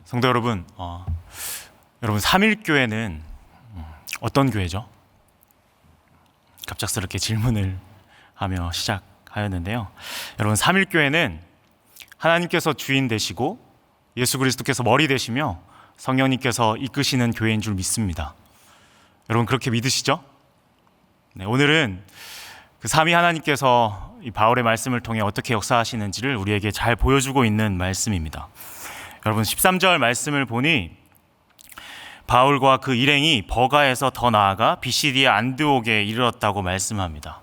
성도 여러분, 여러분 삼일교회는 어떤 교회죠? 갑작스럽게 질문을 하며 시작하였는데요. 여러분 삼일교회는 하나님께서 주인 되시고 예수 그리스도께서 머리 되시며 성령님께서 이끄시는 교회인 줄 믿습니다. 여러분 그렇게 믿으시죠? 네, 오늘은 그 삼위 하나님께서 이 바울의 말씀을 통해 어떻게 역사하시는지를 우리에게 잘 보여주고 있는 말씀입니다. 여러분 13절 말씀을 보니 바울과 그 일행이 버가에서 더 나아가 비시디아 안드옥에 이르렀다고 말씀합니다.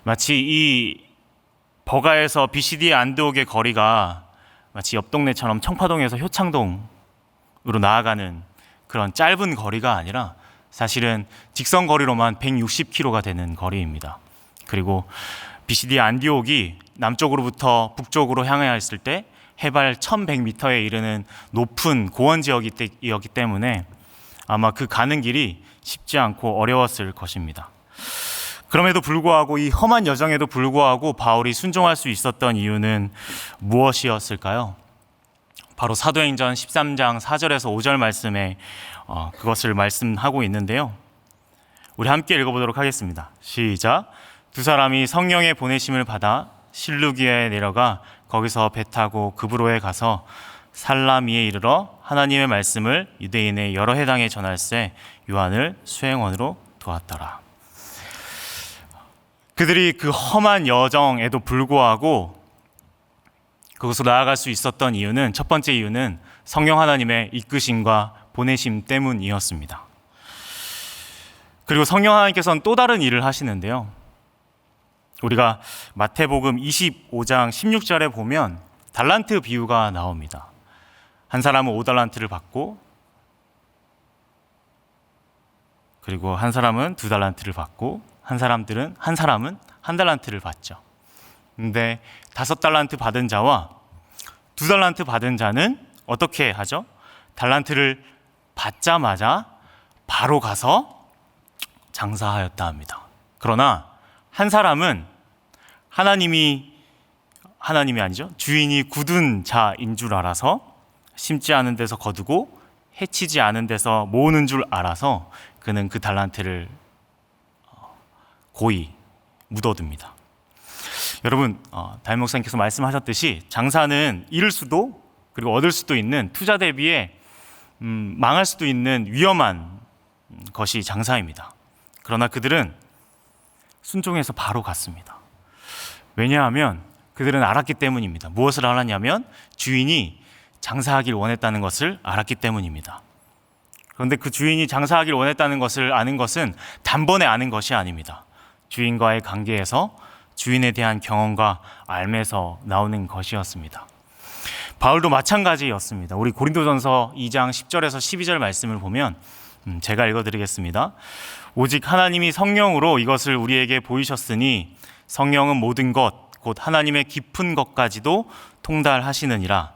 마치 이 버가에서 비시디아 안드옥의 거리가 마치 옆 동네처럼 청파동에서 효창동으로 나아가는 그런 짧은 거리가 아니라 사실은 직선 거리로만 160km가 되는 거리입니다. 그리고 비시디아 안디옥이 남쪽으로부터 북쪽으로 향해야 했을 때 해발 1100m에 이르는 높은 고원 지역이었기 때문에 아마 그 가는 길이 쉽지 않고 어려웠을 것입니다. 그럼에도 불구하고 이 험한 여정에도 불구하고 바울이 순종할 수 있었던 이유는 무엇이었을까요? 바로 사도행전 13장 4절에서 5절 말씀에 그것을 말씀하고 있는데요. 우리 함께 읽어보도록 하겠습니다. 시작. 두 사람이 성령의 보내심을 받아 실루기아에 내려가 거기서 배 타고 그브로에 가서 살라미에 이르러 하나님의 말씀을 유대인의 여러 해당에 전할세 요한을 수행원으로 두었더라. 그들이 그 험한 여정에도 불구하고 그곳으로 나아갈 수 있었던 이유는, 첫 번째 이유는 성령 하나님의 이끄심과 보내심 때문이었습니다. 그리고 성령 하나님께서는 또 다른 일을 하시는데요. 우리가 마태복음 25장 16절에 보면 달란트 비유가 나옵니다. 한 사람은 5달란트를 받고 그리고 한 사람은 2달란트를 받고 한 사람은 1달란트를 받죠. 근데 5달란트 받은 자와 2달란트 받은 자는 어떻게 하죠? 달란트를 받자마자 바로 가서 장사하였다 합니다. 그러나 한 사람은 하나님이 아니죠. 주인이 굳은 자인 줄 알아서 심지 않은 데서 거두고 해치지 않은 데서 모으는 줄 알아서 그는 그 달란트를 고이 묻어둡니다. 여러분 담임 목사님께서 말씀하셨듯이 장사는 잃을 수도 그리고 얻을 수도 있는 투자 대비에 망할 수도 있는 위험한 것이 장사입니다. 그러나 그들은 순종해서 바로 갔습니다. 왜냐하면 그들은 알았기 때문입니다. 무엇을 알았냐면 주인이 장사하길 원했다는 것을 알았기 때문입니다. 그런데 그 주인이 장사하길 원했다는 것을 아는 것은 단번에 아는 것이 아닙니다. 주인과의 관계에서 주인에 대한 경험과 알매서 나오는 것이었습니다. 바울도 마찬가지였습니다. 우리 고린도전서 2장 10절에서 12절 말씀을 보면 제가 읽어드리겠습니다. 오직 하나님이 성령으로 이것을 우리에게 보이셨으니 성령은 모든 것 곧 하나님의 깊은 것까지도 통달하시느니라.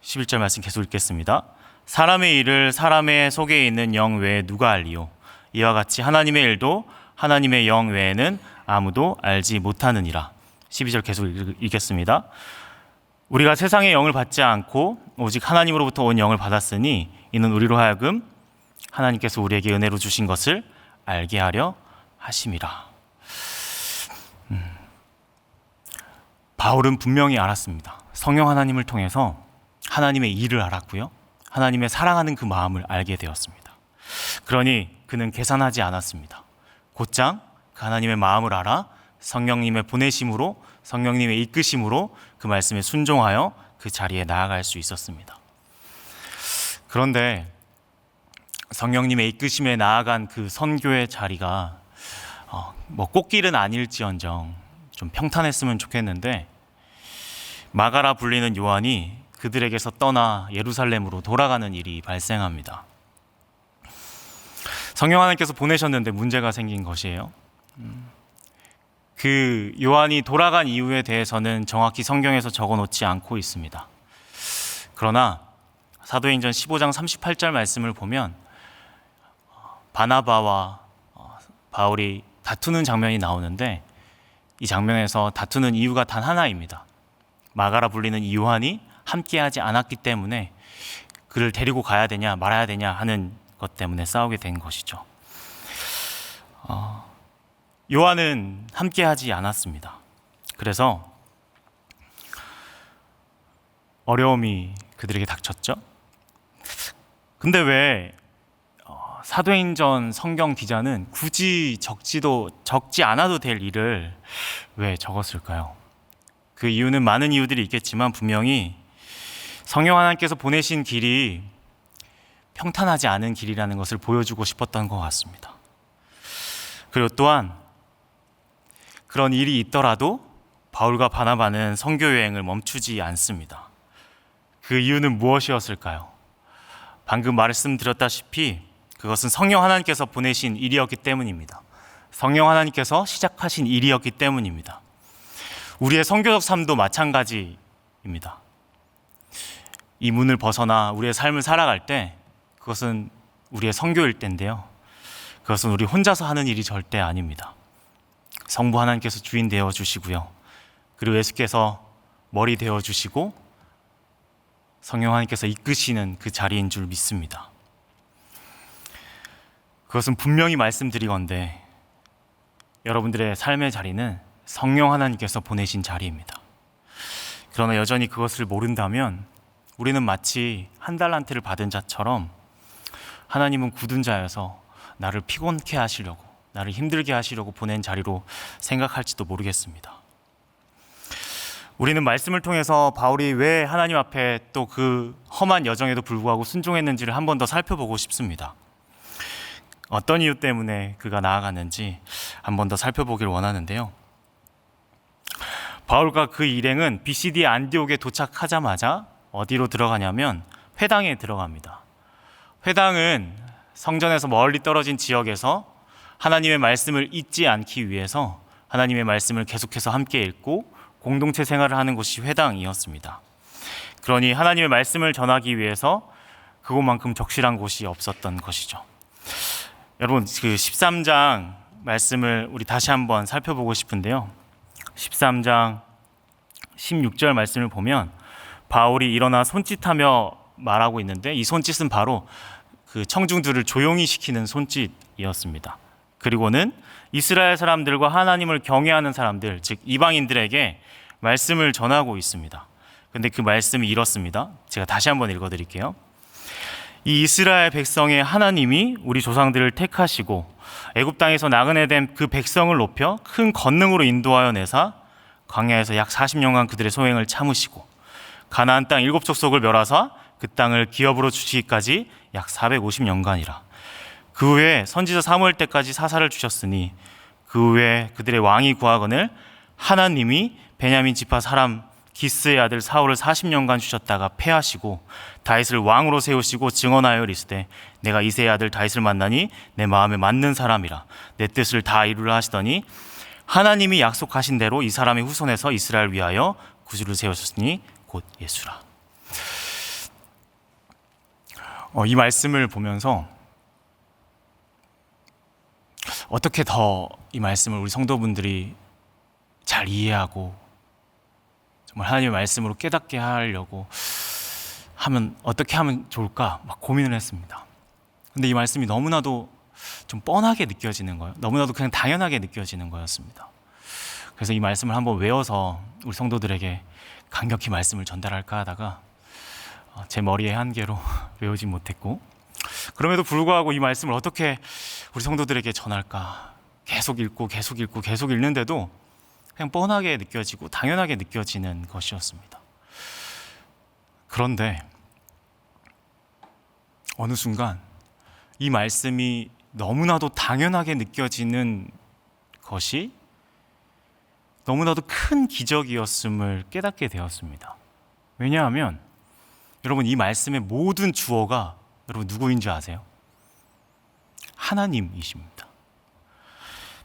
11절 말씀 계속 읽겠습니다. 사람의 일을 사람의 속에 있는 영 외에 누가 알리요? 이와 같이 하나님의 일도 하나님의 영 외에는 아무도 알지 못하느니라. 12절 계속 읽겠습니다. 우리가 세상의 영을 받지 않고 오직 하나님으로부터 온 영을 받았으니 이는 우리로 하여금 하나님께서 우리에게 은혜로 주신 것을 알게 하려 하심이라. 바울은 분명히 알았습니다. 성령 하나님을 통해서 하나님의 일을 알았고요. 하나님의 사랑하는 그 마음을 알게 되었습니다. 그러니 그는 계산하지 않았습니다. 곧장 그 하나님의 마음을 알아 성령님의 보내심으로 성령님의 이끄심으로 그 말씀에 순종하여 그 자리에 나아갈 수 있었습니다. 그런데 성령님의 이끄심에 나아간 그 선교의 자리가 꽃길은 아닐지언정 좀 평탄했으면 좋겠는데 마가라 불리는 요한이 그들에게서 떠나 예루살렘으로 돌아가는 일이 발생합니다. 성령 하나님께서 보내셨는데 문제가 생긴 것이에요. 그 요한이 돌아간 이유에 대해서는 정확히 성경에서 적어놓지 않고 있습니다. 그러나 사도행전 15장 38절 말씀을 보면 바나바와 바울이 다투는 장면이 나오는데 이 장면에서 다투는 이유가 단 하나입니다. 마가라 불리는 이 요한이 함께하지 않았기 때문에 그를 데리고 가야 되냐 말아야 되냐 하는 것 때문에 싸우게 된 것이죠. 요한은 함께하지 않았습니다. 그래서 어려움이 그들에게 닥쳤죠. 근데 왜 사도행전 성경 기자는 굳이 적지 않아도 될 일을 왜 적었을까요? 그 이유는 많은 이유들이 있겠지만 분명히 성령 하나님께서 보내신 길이 평탄하지 않은 길이라는 것을 보여주고 싶었던 것 같습니다. 그리고 또한 그런 일이 있더라도 바울과 바나바는 선교 여행을 멈추지 않습니다. 그 이유는 무엇이었을까요? 방금 말씀드렸다시피 그것은 성령 하나님께서 보내신 일이었기 때문입니다. 성령 하나님께서 시작하신 일이었기 때문입니다. 우리의 선교적 삶도 마찬가지입니다. 이 문을 벗어나 우리의 삶을 살아갈 때 그것은 우리의 선교일 때인데요. 그것은 우리 혼자서 하는 일이 절대 아닙니다. 성부 하나님께서 주인 되어 주시고요. 그리고 예수께서 머리 되어 주시고 성령 하나님께서 이끄시는 그 자리인 줄 믿습니다. 그것은 분명히 말씀드리건대 여러분들의 삶의 자리는 성령 하나님께서 보내신 자리입니다. 그러나 여전히 그것을 모른다면 우리는 마치 한 달란트를 받은 자처럼 하나님은 굳은 자여서 나를 피곤케 하시려고, 나를 힘들게 하시려고 보낸 자리로 생각할지도 모르겠습니다. 우리는 말씀을 통해서 바울이 왜 하나님 앞에 또 그 험한 여정에도 불구하고 순종했는지를 한 번 더 살펴보고 싶습니다. 어떤 이유 때문에 그가 나아갔는지 한 번 더 살펴보길 원하는데요. 바울과 그 일행은 BCD 안디옥에 도착하자마자 어디로 들어가냐면 회당에 들어갑니다. 회당은 성전에서 멀리 떨어진 지역에서 하나님의 말씀을 잊지 않기 위해서 하나님의 말씀을 계속해서 함께 읽고 공동체 생활을 하는 곳이 회당이었습니다. 그러니 하나님의 말씀을 전하기 위해서 그곳만큼 적실한 곳이 없었던 것이죠. 여러분, 그 13장 말씀을 우리 다시 한번 살펴보고 싶은데요. 13장 16절 말씀을 보면 바울이 일어나 손짓하며 말하고 있는데 이 손짓은 바로 그 청중들을 조용히 시키는 손짓이었습니다. 그리고는 이스라엘 사람들과 하나님을 경외하는 사람들, 즉 이방인들에게 말씀을 전하고 있습니다. 근데 그 말씀이 이렇습니다. 제가 다시 한번 읽어드릴게요. 이 이스라엘 백성의 하나님이 우리 조상들을 택하시고 애굽 땅에서 나그네 된 그 백성을 높여 큰 권능으로 인도하여 내사 광야에서 약 40년간 그들의 소행을 참으시고 가나안 땅 7족속을 멸하사 그 땅을 기업으로 주시기까지 약 450년간이라. 그 후에 선지자 사무엘 때까지 사사를 주셨으니 그 후에 그들의 왕이 구하거늘 하나님이 베냐민 지파 사람 기스의 아들 사울을 40년간 주셨다가 패하시고 다윗을 왕으로 세우시고 증언하여 이르시되 내가 이새의 아들 다윗을 만나니 내 마음에 맞는 사람이라 내 뜻을 다 이루려 하시더니 하나님이 약속하신 대로 이 사람의 후손에서 이스라엘 위하여 구주를 세우셨으니 곧 예수라. 이 말씀을 보면서 어떻게 더 이 말씀을 우리 성도분들이 잘 이해하고 정말 하나님의 말씀으로 깨닫게 하려고 하면 어떻게 하면 좋을까 막 고민을 했습니다. 근데 이 말씀이 너무나도 좀 뻔하게 느껴지는 거예요. 너무나도 그냥 당연하게 느껴지는 거였습니다. 그래서 이 말씀을 한번 외워서 우리 성도들에게 강력히 말씀을 전달할까 하다가 제 머리의 한계로 외우지 못했고, 그럼에도 불구하고 이 말씀을 어떻게 우리 성도들에게 전할까 계속 읽는데도 그냥 뻔하게 느껴지고 당연하게 느껴지는 것이었습니다. 그런데 어느 순간 이 말씀이 너무나도 당연하게 느껴지는 것이 너무나도 큰 기적이었음을 깨닫게 되었습니다. 왜냐하면 여러분, 이 말씀의 모든 주어가 여러분 누구인지 아세요? 하나님이십니다.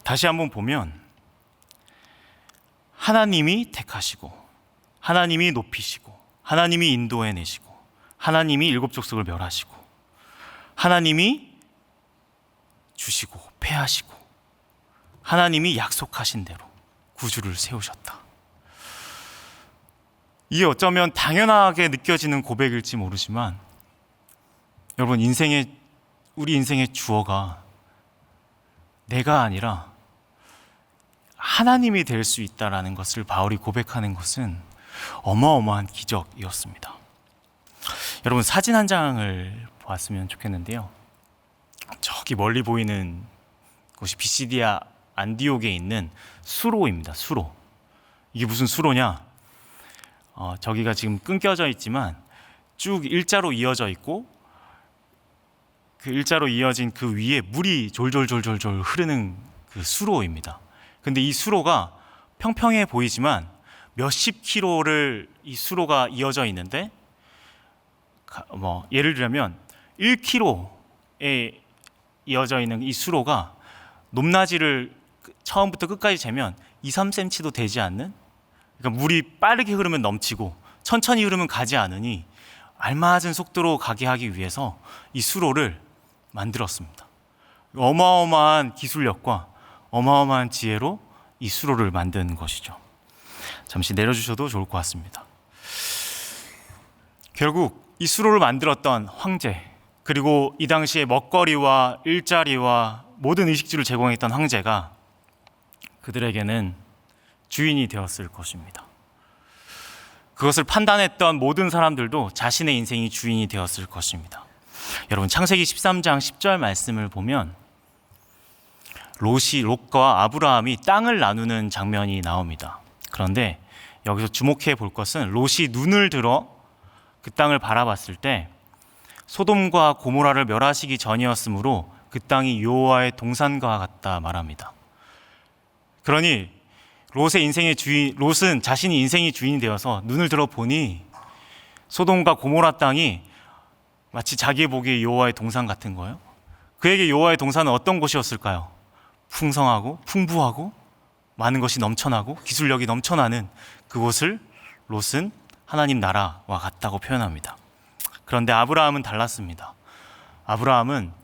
다시 한번 보면 하나님이 택하시고 하나님이 높이시고 하나님이 인도해내시고 하나님이 7족속을 멸하시고 하나님이 주시고 패하시고 하나님이 약속하신 대로 구주를 세우셨다. 이게 어쩌면 당연하게 느껴지는 고백일지 모르지만 여러분, 우리 인생의 주어가 내가 아니라 하나님이 될 수 있다라는 것을 바울이 고백하는 것은 어마어마한 기적이었습니다. 여러분, 사진 한 장을 보았으면 좋겠는데요. 저기 멀리 보이는 곳이 비시디아 안디옥에 있는 수로입니다. 수로. 이게 무슨 수로냐? 저기가 지금 끊겨져 있지만 쭉 일자로 이어져 있고, 그 일자로 이어진 그 위에 물이 졸졸졸졸 흐르는 그 수로입니다. 근데 이 수로가 평평해 보이지만 몇십 킬로를 이 수로가 이어져 있는데, 예를 들면 1km에 이어져 있는 이 수로가 높낮이를 처음부터 끝까지 재면 2, 3cm도 되지 않는, 그러니까 물이 빠르게 흐르면 넘치고 천천히 흐르면 가지 않으니 알맞은 속도로 가게 하기 위해서 이 수로를 만들었습니다. 어마어마한 기술력과 어마어마한 지혜로 이 수로를 만든 것이죠. 잠시 내려주셔도 좋을 것 같습니다. 결국 이 수로를 만들었던 황제, 그리고 이 당시에 먹거리와 일자리와 모든 의식주를 제공했던 황제가 그들에게는 주인이 되었을 것입니다. 그것을 판단했던 모든 사람들도 자신의 인생이 주인이 되었을 것입니다. 여러분, 창세기 13장 10절 말씀을 보면 롯과 아브라함이 땅을 나누는 장면이 나옵니다. 그런데 여기서 주목해 볼 것은 롯이 눈을 들어 그 땅을 바라봤을 때 소돔과 고모라를 멸하시기 전이었으므로 그 땅이 여호와의 동산과 같다 말합니다. 그러니 롯은 자신이 인생의 주인이 되어서 눈을 들어 보니 소돔과 고모라 땅이 마치 자기의 보기에 여호와의 동산 같은 거예요. 그에게 여호와의 동산은 어떤 곳이었을까요? 풍성하고 풍부하고 많은 것이 넘쳐나고 기술력이 넘쳐나는 그곳을 롯은 하나님 나라와 같다고 표현합니다. 그런데 아브라함은 달랐습니다. 아브라함은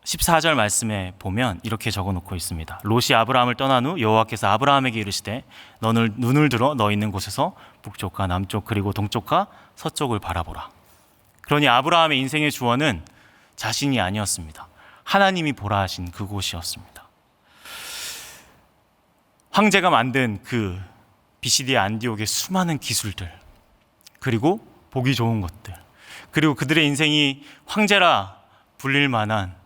14절 말씀에 보면 이렇게 적어놓고 있습니다. 롯이 아브라함을 떠난 후 여호와께서 아브라함에게 이르시되 너는 눈을 들어 너 있는 곳에서 북쪽과 남쪽 그리고 동쪽과 서쪽을 바라보라. 그러니 아브라함의 인생의 주어는 자신이 아니었습니다. 하나님이 보라 하신 그곳이었습니다. 황제가 만든 그 비시디아 안디옥의 수많은 기술들, 그리고 보기 좋은 것들, 그리고 그들의 인생이 황제라 불릴 만한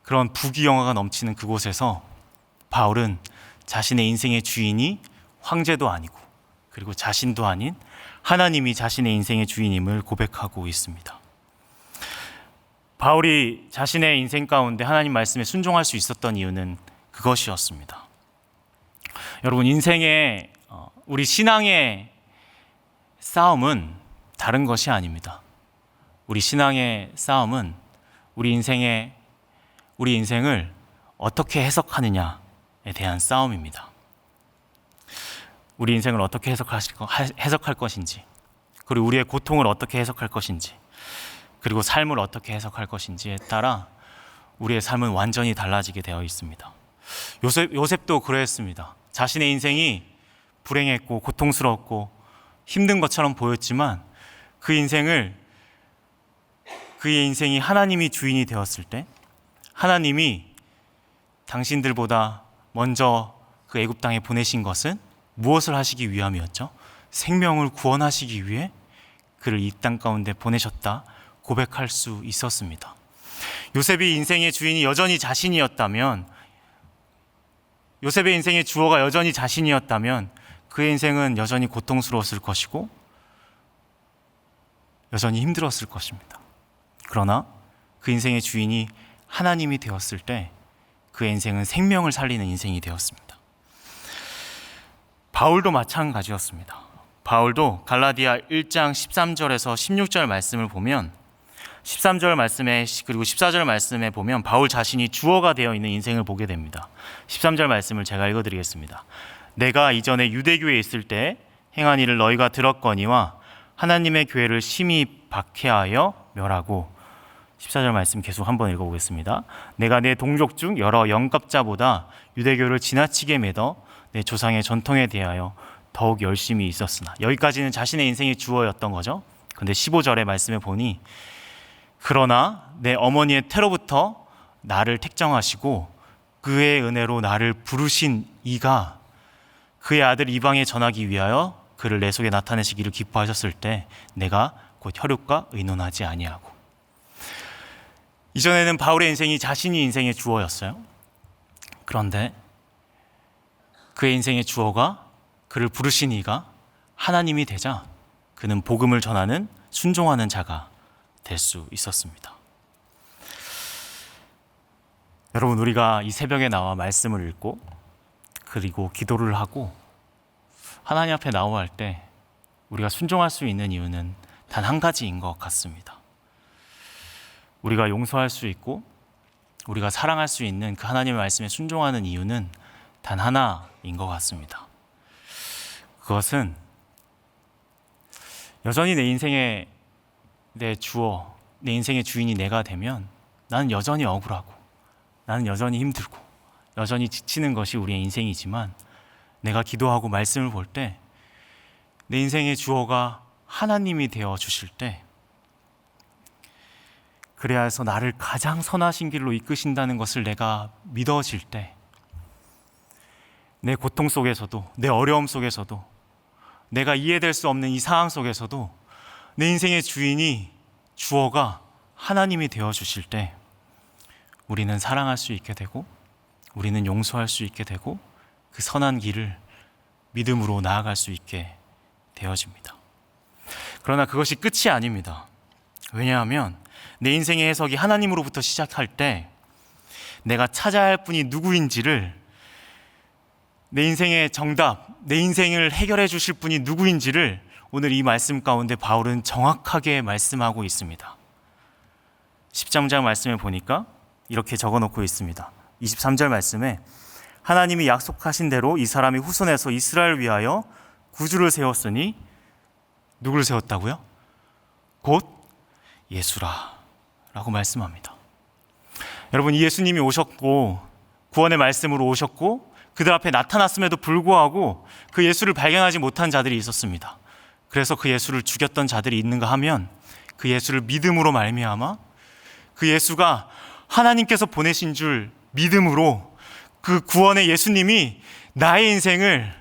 그런 부귀영화가 넘치는 그곳에서 바울은 자신의 인생의 주인이 황제도 아니고 그리고 자신도 아닌 하나님이 자신의 인생의 주인임을 고백하고 있습니다. 바울이 자신의 인생 가운데 하나님 말씀에 순종할 수 있었던 이유는 그것이었습니다. 여러분, 우리 신앙의 싸움은 다른 것이 아닙니다. 우리 신앙의 싸움은 우리 인생을 어떻게 해석하느냐에 대한 싸움입니다. 우리 인생을 어떻게 해석할 것인지, 그리고 우리의 고통을 어떻게 해석할 것인지, 그리고 삶을 어떻게 해석할 것인지에 따라 우리의 삶은 완전히 달라지게 되어 있습니다. 요셉도 그랬습니다. 자신의 인생이 불행했고 고통스럽고 힘든 것처럼 보였지만 그의 인생이 하나님이 주인이 되었을 때 하나님이 당신들보다 먼저 그 애굽 땅에 보내신 것은 무엇을 하시기 위함이었죠? 생명을 구원하시기 위해 그를 이 땅 가운데 보내셨다 고백할 수 있었습니다. 요셉이 인생의 주인이 여전히 자신이었다면, 요셉의 인생의 주어가 여전히 자신이었다면 그의 인생은 여전히 고통스러웠을 것이고 여전히 힘들었을 것입니다. 그러나 그 인생의 주인이 하나님이 되었을 때 그의 인생은 생명을 살리는 인생이 되었습니다. 바울도 마찬가지였습니다. 바울도 갈라디아 1장 13절에서 16절 말씀을 보면 13절 말씀에 그리고 14절 말씀에 보면 바울 자신이 주어가 되어 있는 인생을 보게 됩니다. 13절 말씀을 제가 읽어드리겠습니다. 내가 이전에 유대교에 있을 때 행한 일을 너희가 들었거니와 하나님의 교회를 심히 박해하여 멸하고, 14절 말씀 계속 한번 읽어보겠습니다. 내가 내 동족 중 여러 영갑자보다 유대교를 지나치게 믿어 내 조상의 전통에 대하여 더욱 열심히 있었으나. 여기까지는 자신의 인생의 주어였던 거죠. 근데 15절의 말씀에 보니 그러나 내 어머니의 태로부터 나를 택정하시고 그의 은혜로 나를 부르신 이가 그의 아들 이방에 전하기 위하여 그를 내 속에 나타내시기를 기뻐하셨을 때 내가 곧 혈육과 의논하지 아니하고. 이전에는 바울의 인생이 자신이 인생의 주어였어요. 그런데 그의 인생의 주어가 그를 부르신 이가 하나님이 되자 그는 복음을 전하는 순종하는 자가 될 수 있었습니다. 여러분, 우리가 이 새벽에 나와 말씀을 읽고 그리고 기도를 하고 하나님 앞에 나와 할 때 우리가 순종할 수 있는 이유는 단 한 가지인 것 같습니다. 우리가 용서할 수 있고 우리가 사랑할 수 있는 그 하나님의 말씀에 순종하는 이유는 단 하나인 것 같습니다. 그것은 여전히 내 인생의 내 주어, 내 인생의 주인이 내가 되면 나는 여전히 억울하고 나는 여전히 힘들고 여전히 지치는 것이 우리의 인생이지만 내가 기도하고 말씀을 볼 때 내 인생의 주어가 하나님이 되어 주실 때, 그래야 해서 나를 가장 선하신 길로 이끄신다는 것을 내가 믿어질 때, 내 고통 속에서도 내 어려움 속에서도 내가 이해될 수 없는 이 상황 속에서도 내 인생의 주인이 주어가 하나님이 되어 주실 때 우리는 사랑할 수 있게 되고 우리는 용서할 수 있게 되고 그 선한 길을 믿음으로 나아갈 수 있게 되어집니다. 그러나 그것이 끝이 아닙니다. 왜냐하면 내 인생의 해석이 하나님으로부터 시작할 때 내가 찾아야 할 분이 누구인지를, 내 인생의 정답, 내 인생을 해결해 주실 분이 누구인지를 오늘 이 말씀 가운데 바울은 정확하게 말씀하고 있습니다. 13장 말씀에 보니까 이렇게 적어놓고 있습니다. 23절 말씀에 하나님이 약속하신 대로 이 사람이 후손에서 이스라엘을 위하여 구주를 세웠으니, 누구를 세웠다고요? 곧 예수라 라고 말씀합니다. 여러분, 이 예수님이 오셨고 구원의 말씀으로 오셨고 그들 앞에 나타났음에도 불구하고 그 예수를 발견하지 못한 자들이 있었습니다. 그래서 그 예수를 죽였던 자들이 있는가 하면 그 예수를 믿음으로 말미암아 그 예수가 하나님께서 보내신 줄 믿음으로 그 구원의 예수님이 나의 인생을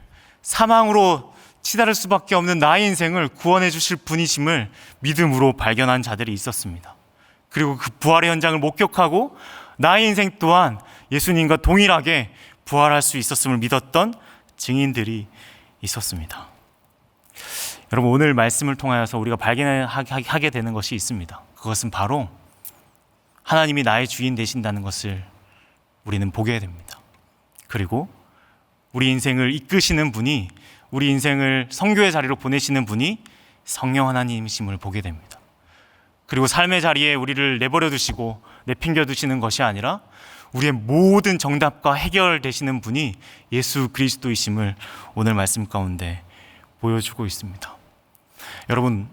사망으로 치달을 수밖에 없는 나의 인생을 구원해 주실 분이심을 믿음으로 발견한 자들이 있었습니다. 그리고 그 부활의 현장을 목격하고 나의 인생 또한 예수님과 동일하게 부활할 수 있었음을 믿었던 증인들이 있었습니다. 여러분, 오늘 말씀을 통하여서 우리가 발견하게 되는 것이 있습니다. 그것은 바로 하나님이 나의 주인 되신다는 것을 우리는 보게 됩니다. 그리고 우리 인생을 이끄시는 분이, 우리 인생을 선교의 자리로 보내시는 분이 성령 하나님이심을 보게 됩니다. 그리고 삶의 자리에 우리를 내버려 두시고 내팽겨 두시는 것이 아니라 우리의 모든 정답과 해결되시는 분이 예수 그리스도이심을 오늘 말씀 가운데 보여주고 있습니다. 여러분,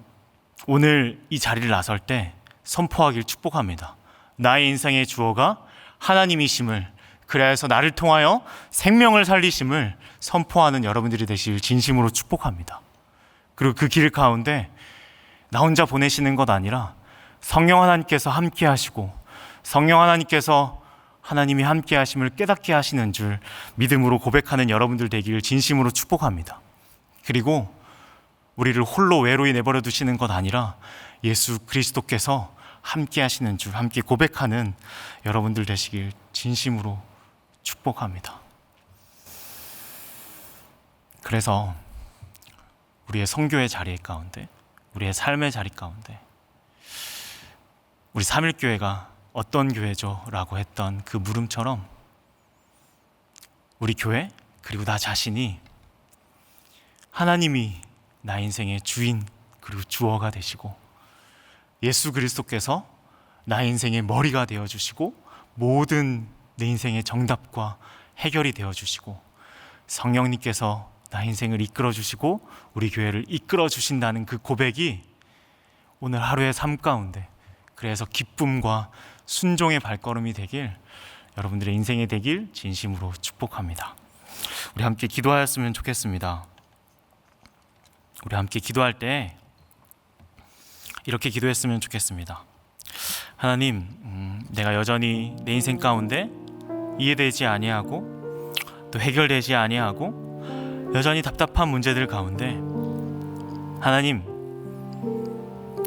오늘 이 자리를 나설 때 선포하길 축복합니다. 나의 인생의 주어가 하나님이심을, 그래서 나를 통하여 생명을 살리심을 선포하는 여러분들이 되실 진심으로 축복합니다. 그리고 그 길 가운데 나 혼자 보내시는 것 아니라 성령 하나님께서 함께 하시고 성령 하나님께서 하나님이 함께 하심을 깨닫게 하시는 줄 믿음으로 고백하는 여러분들 되기를 진심으로 축복합니다. 그리고 우리를 홀로 외로이 내버려 두시는 것 아니라 예수 그리스도께서 함께 하시는 줄 함께 고백하는 여러분들 되시길 진심으로 축복합니다. 그래서 우리의 선교의 자리 가운데, 우리의 삶의 자리 가운데 우리 삼일교회가 어떤 교회죠? 라고 했던 그 물음처럼 우리 교회 그리고 나 자신이 하나님이 나 인생의 주인 그리고 주어가 되시고 예수 그리스도께서 나 인생의 머리가 되어주시고 모든 내 인생의 정답과 해결이 되어주시고 성령님께서 나 인생을 이끌어주시고 우리 교회를 이끌어주신다는 그 고백이 오늘 하루의 삶 가운데, 그래서 기쁨과 순종의 발걸음이 되길, 여러분들의 인생이 되길 진심으로 축복합니다. 우리 함께 기도하였으면 좋겠습니다. 우리 함께 기도할 때 이렇게 기도했으면 좋겠습니다. 하나님, 내가 여전히 내 인생 가운데 이해되지 아니하고 또 해결되지 아니하고 여전히 답답한 문제들 가운데 하나님,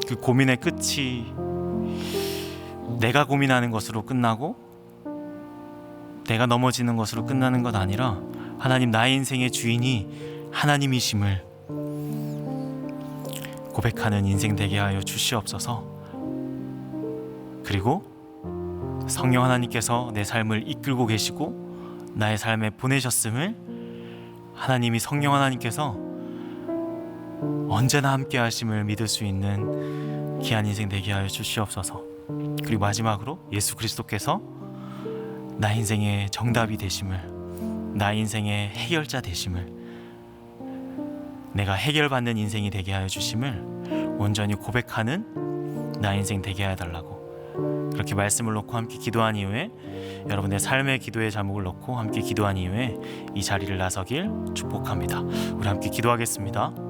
그 고민의 끝이 내가 고민하는 것으로 끝나고 내가 넘어지는 것으로 끝나는 것 아니라 하나님, 나의 인생의 주인이 하나님이심을 고백하는 인생 되게 하여 주시옵소서. 그리고 성령 하나님께서 내 삶을 이끌고 계시고 나의 삶에 보내셨음을 하나님이 성령 하나님께서 언제나 함께 하심을 믿을 수 있는 귀한 인생 되게 하여 주시옵소서. 그리고 마지막으로 예수 그리스도께서 나 인생의 정답이 되심을, 나 인생의 해결자 되심을, 내가 해결받는 인생이 되게 하여 주심을 온전히 고백하는 나 인생 되게 해달라고 그렇게 말씀을 놓고 함께 기도한 이후에 여러분의 삶의 기도의 제목을 놓고 함께 기도한 이후에 이 자리를 나서길 축복합니다. 우리 함께 기도하겠습니다.